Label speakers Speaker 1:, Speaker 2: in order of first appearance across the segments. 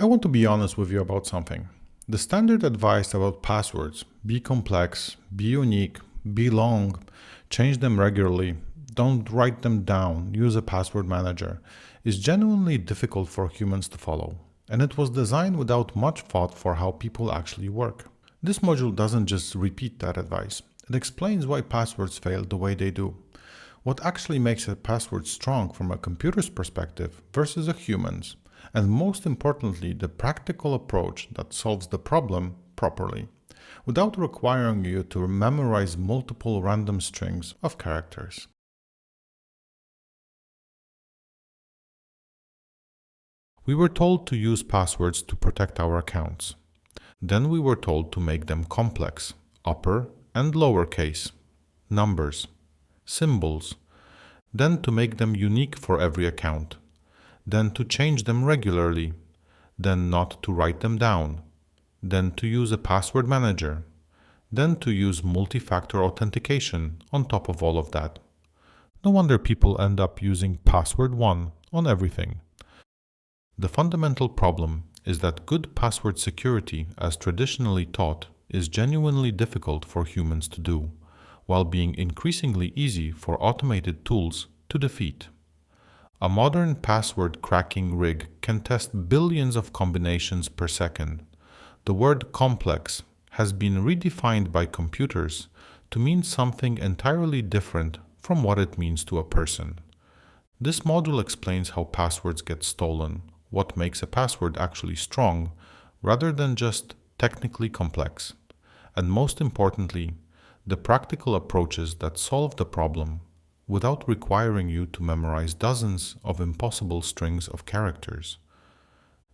Speaker 1: I want to be honest with you about something. The standard advice about passwords, be complex, be unique, be long, change them regularly, don't write them down, use a password manager, is genuinely difficult for humans to follow. And it was designed without much thought for how people actually work. This module doesn't just repeat that advice. It explains why passwords fail the way they do. What actually makes a password strong from a computer's perspective versus a human's. And most importantly, the practical approach that solves the problem properly, without requiring you to memorize multiple random strings of characters. We were told to use passwords to protect our accounts. Then we were told to make them complex, upper and lowercase, numbers, symbols, then to make them unique for every account, then to change them regularly, then not to write them down, then to use a password manager, then to use multi-factor authentication on top of all of that. No wonder people end up using password 1 on everything. The fundamental problem is that good password security, as traditionally taught, is genuinely difficult for humans to do, while being increasingly easy for automated tools to defeat. A modern password cracking rig can test billions of combinations per second. The word complex has been redefined by computers to mean something entirely different from what it means to a person. This module explains how passwords get stolen, what makes a password actually strong, rather than just technically complex, and most importantly, the practical approaches that solve the problem without requiring you to memorize dozens of impossible strings of characters.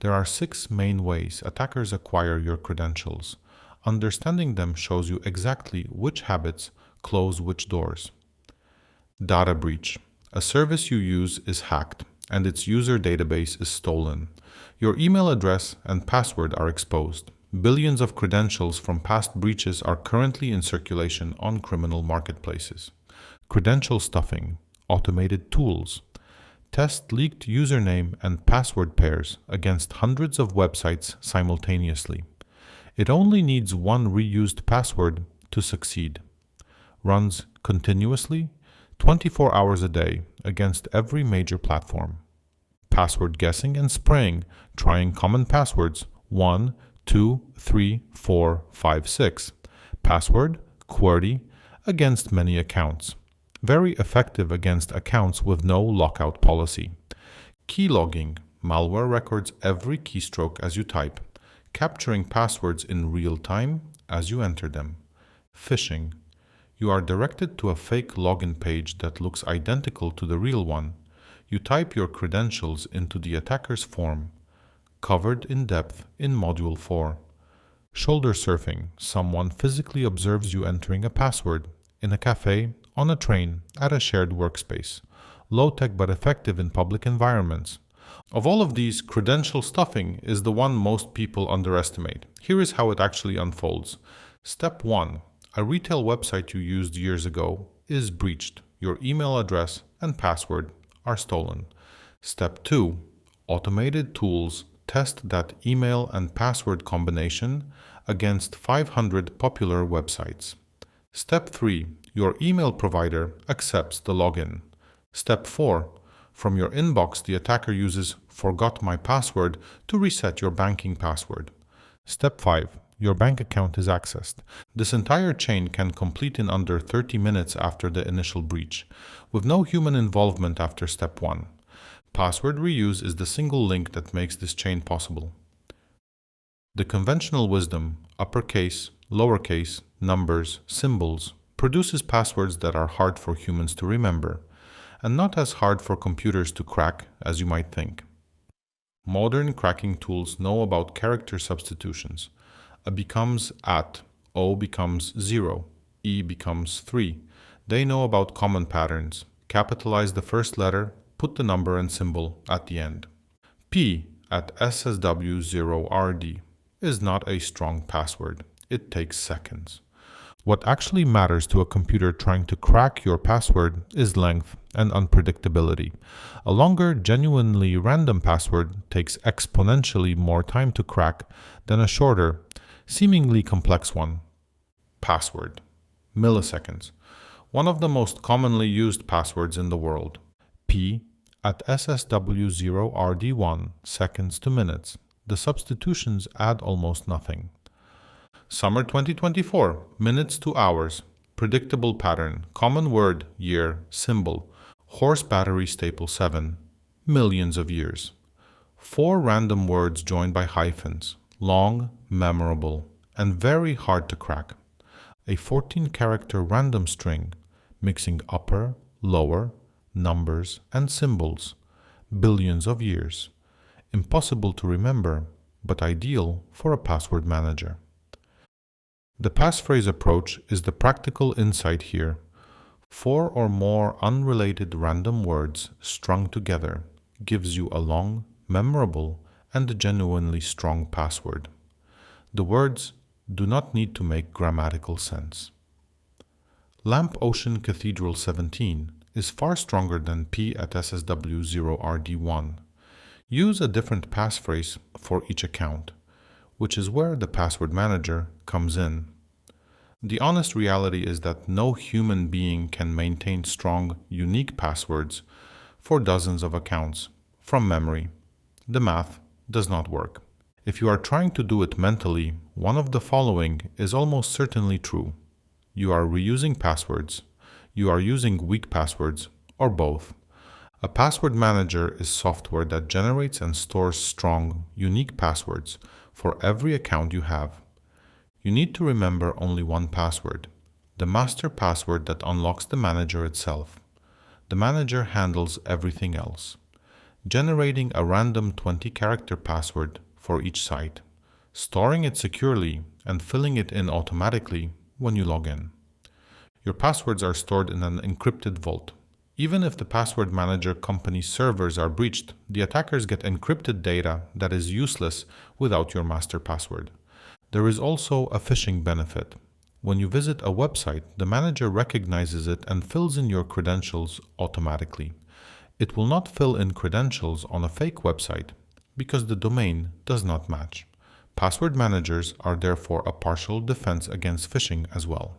Speaker 1: There are 6 main ways attackers acquire your credentials. Understanding them shows you exactly which habits close which doors. Data breach. A service you use is hacked and its user database is stolen. Your email address and password are exposed. Billions of credentials from past breaches are currently in circulation on criminal marketplaces. Credential stuffing, automated tools. Test leaked username and password pairs against hundreds of websites simultaneously. It only needs one reused password to succeed. Runs continuously, 24 hours a day against every major platform. Password guessing and spraying, trying common passwords 1, 2, 3, 4, 5, 6. Password, QWERTY, against many accounts. Very effective against accounts with no lockout policy. Keylogging, malware records every keystroke as you type, capturing passwords in real time as you enter them. Phishing. You are directed to a fake login page that looks identical to the real one. You type your credentials into the attacker's form, covered in depth in Module 4. Shoulder surfing. Someone physically observes you entering a password in a cafe, on a train, at a shared workspace. Low-tech but effective in public environments. Of all of these, credential stuffing is the one most people underestimate. Here is how it actually unfolds. Step 1. A retail website you used years ago is breached. Your email address and password are stolen. Step 2. Automated tools test that email and password combination against 500 popular websites. Step 3. Your email provider accepts the login. Step 4. From your inbox, the attacker uses "forgot my password" to reset your banking password. Step 5. Your bank account is accessed. This entire chain can complete in under 30 minutes after the initial breach, with no human involvement after Step 1. Password reuse is the single link that makes this chain possible. The conventional wisdom, uppercase, lowercase, numbers, symbols, produces passwords that are hard for humans to remember, and not as hard for computers to crack as you might think. Modern cracking tools know about character substitutions. A becomes at, O becomes 0, E becomes 3. They know about common patterns. Capitalize the first letter, put the number and symbol at the end. P at SSW0RD is not a strong password. It takes seconds. What actually matters to a computer trying to crack your password is length and unpredictability. A longer, genuinely random password takes exponentially more time to crack than a shorter, seemingly complex one. Password. Milliseconds. One of the most commonly used passwords in the world. P at SSW0RD1 seconds to minutes. The substitutions add almost nothing. Summer 2024, minutes to hours. Predictable pattern, common word, year, symbol. Horse battery staple 7, millions of years. 4 random words joined by hyphens, long, memorable, and very hard to crack. A 14-character random string, mixing upper, lower, numbers, and symbols. Billions of years. Impossible to remember, but ideal for a password manager. The passphrase approach is the practical insight here. 4 or more unrelated random words strung together gives you a long, memorable, and genuinely strong password. The words do not need to make grammatical sense. Lamp Ocean Cathedral 17 is far stronger than P at SSW0RD1. Use a different passphrase for each account, which is where the password manager comes in. The honest reality is that no human being can maintain strong, unique passwords for dozens of accounts from memory. The math does not work. If you are trying to do it mentally, one of the following is almost certainly true. You are reusing passwords, you are using weak passwords, or both. A password manager is software that generates and stores strong, unique passwords for every account you have. You need to remember only one password, the master password that unlocks the manager itself. The manager handles everything else, generating a random 20-character password for each site, storing it securely, and filling it in automatically when you log in. Your passwords are stored in an encrypted vault. Even if the password manager company's servers are breached, the attackers get encrypted data that is useless without your master password. There is also a phishing benefit. When you visit a website, the manager recognizes it and fills in your credentials automatically. It will not fill in credentials on a fake website because the domain does not match. Password managers are therefore a partial defense against phishing as well.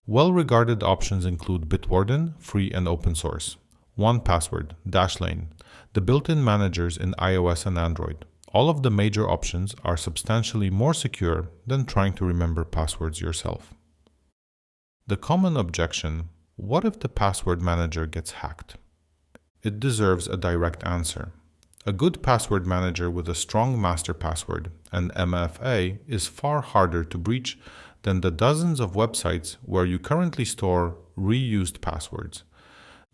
Speaker 1: Well-regarded options include Bitwarden, free and open source, 1Password, Dashlane, the built-in managers in iOS and Android. All of the major options are substantially more secure than trying to remember passwords yourself. The common objection, what if the password manager gets hacked? It deserves a direct answer. A good password manager with a strong master password and MFA is far harder to breach than the dozens of websites where you currently store reused passwords.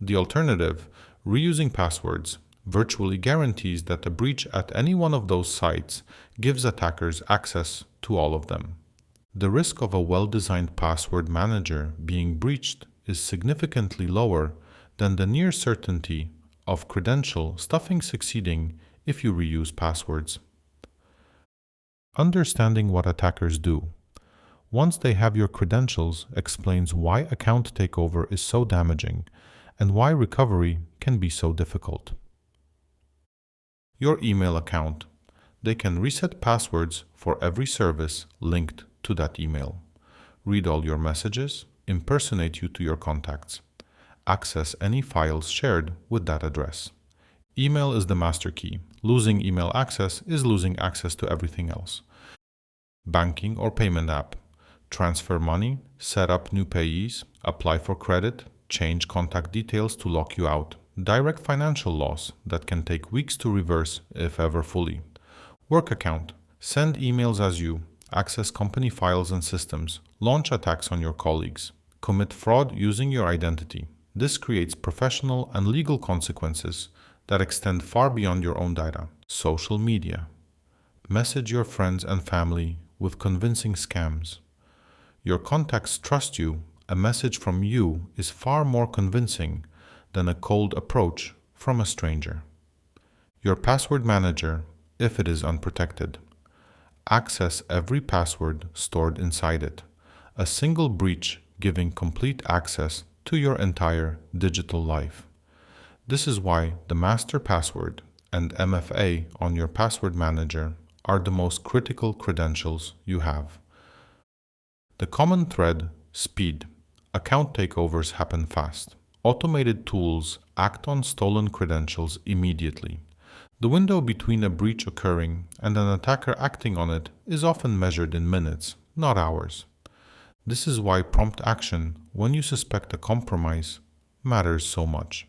Speaker 1: The alternative, reusing passwords, virtually guarantees that a breach at any one of those sites gives attackers access to all of them. The risk of a well-designed password manager being breached is significantly lower than the near certainty of credential stuffing succeeding if you reuse passwords. Understanding what attackers do once they have your credentials explains why account takeover is so damaging and why recovery can be so difficult. Your email account. They can reset passwords for every service linked to that email, read all your messages, impersonate you to your contacts, access any files shared with that address. Email is the master key. Losing email access is losing access to everything else. Banking or payment app. Transfer money, set up new payees, apply for credit, change contact details to lock you out. Direct financial loss that can take weeks to reverse if ever fully. Work account. Send emails as you, access company files and systems, launch attacks on your colleagues, commit fraud using your identity. This creates professional and legal consequences that extend far beyond your own data. Social media. Message your friends and family with convincing scams. Your contacts trust you. A message from you is far more convincing than a cold approach from a stranger. Your password manager, if it is unprotected. Access every password stored inside it. a single breach giving complete access to your entire digital life. This is why the master password and MFA on your password manager are the most critical credentials you have. The common thread: speed. Account takeovers happen fast. Automated tools act on stolen credentials immediately. The window between a breach occurring and an attacker acting on it is often measured in minutes, not hours. This is why prompt action when you suspect a compromise matters so much.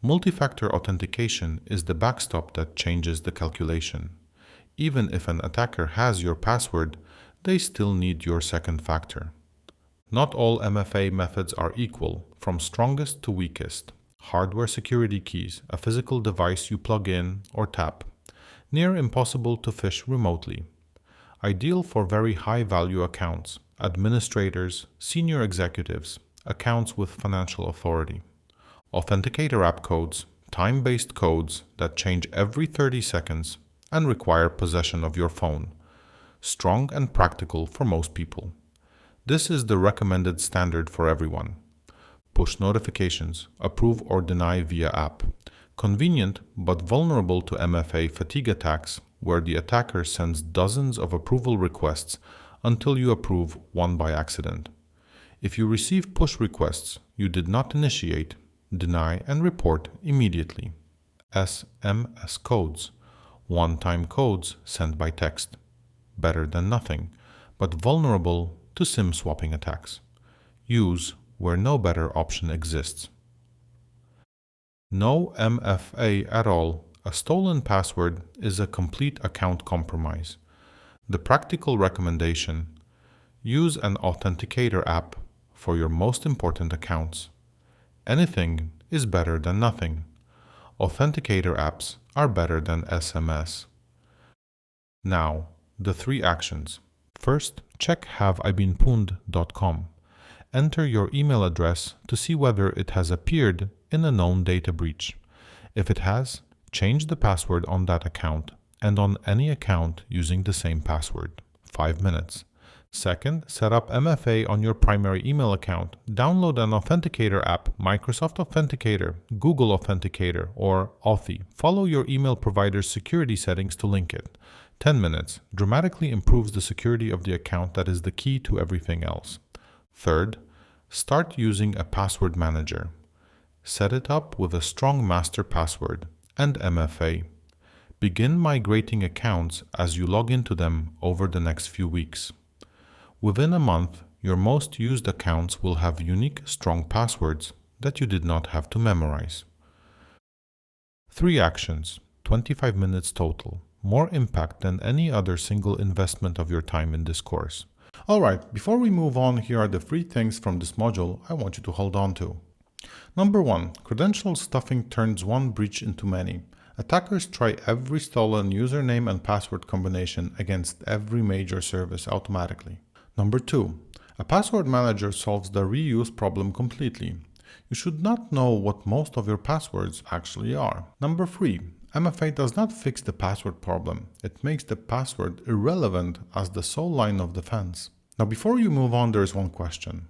Speaker 1: Multi-factor authentication is the backstop that changes the calculation. Even if an attacker has your password, they still need your second factor. Not all MFA methods are equal, from strongest to weakest. Hardware security keys, a physical device you plug in or tap. Near impossible to phish remotely. Ideal for very high-value accounts, administrators, senior executives, accounts with financial authority. Authenticator app codes, time-based codes that change every 30 seconds and require possession of your phone. Strong and practical for most people. This is the recommended standard for everyone. Push notifications, approve or deny via app. Convenient but vulnerable to MFA fatigue attacks, where the attacker sends dozens of approval requests until you approve one by accident. If you receive push requests you did not initiate, deny and report immediately. SMS codes, one-time codes sent by text. Better than nothing, but vulnerable to SIM swapping attacks. Use where no better option exists. No MFA at all. A stolen password is a complete account compromise. The practical recommendation: use an authenticator app for your most important accounts. Anything is better than nothing. Authenticator apps are better than SMS. Now, the 3 actions. First, check haveibeenpwned.com. Enter your email address to see whether it has appeared in a known data breach. If it has, change the password on that account and on any account using the same password. 5 minutes. Second, set up MFA on your primary email account. Download an authenticator app, Microsoft Authenticator, Google Authenticator, or Authy. Follow your email provider's security settings to link it. 10 minutes. Dramatically improves the security of the account that is the key to everything else. Third, start using a password manager. Set it up with a strong master password and MFA. Begin migrating accounts as you log into them over the next few weeks. Within a month, your most used accounts will have unique, strong passwords that you did not have to memorize. 3 actions, 25 minutes total. More impact than any other single investment of your time in this course. Alright, before we move on, here are the 3 things from this module I want you to hold on to. Number 1. Credential stuffing turns one breach into many. Attackers try every stolen username and password combination against every major service automatically. Number 2. A password manager solves the reuse problem completely. You should not know what most of your passwords actually are. Number 3. MFA does not fix the password problem. It makes the password irrelevant as the sole line of defense. Now, before you move on, there is one question.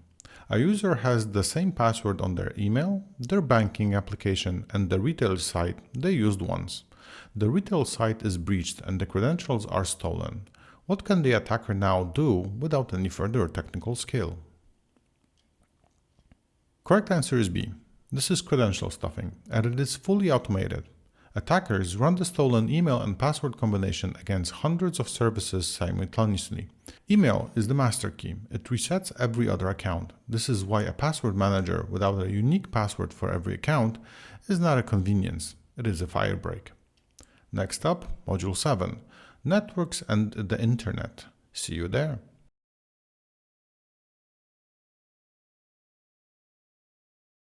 Speaker 1: A user has the same password on their email, their banking application, and the retail site they used once. The retail site is breached and the credentials are stolen. What can the attacker now do without any further technical skill? Correct answer is B. This is credential stuffing, and it is fully automated. Attackers run the stolen email and password combination against hundreds of services simultaneously. Email is the master key. It resets every other account. This is why a password manager without a unique password for every account is not a convenience. It is a firebreak. Next up, Module 7. Networks and the Internet. See you there.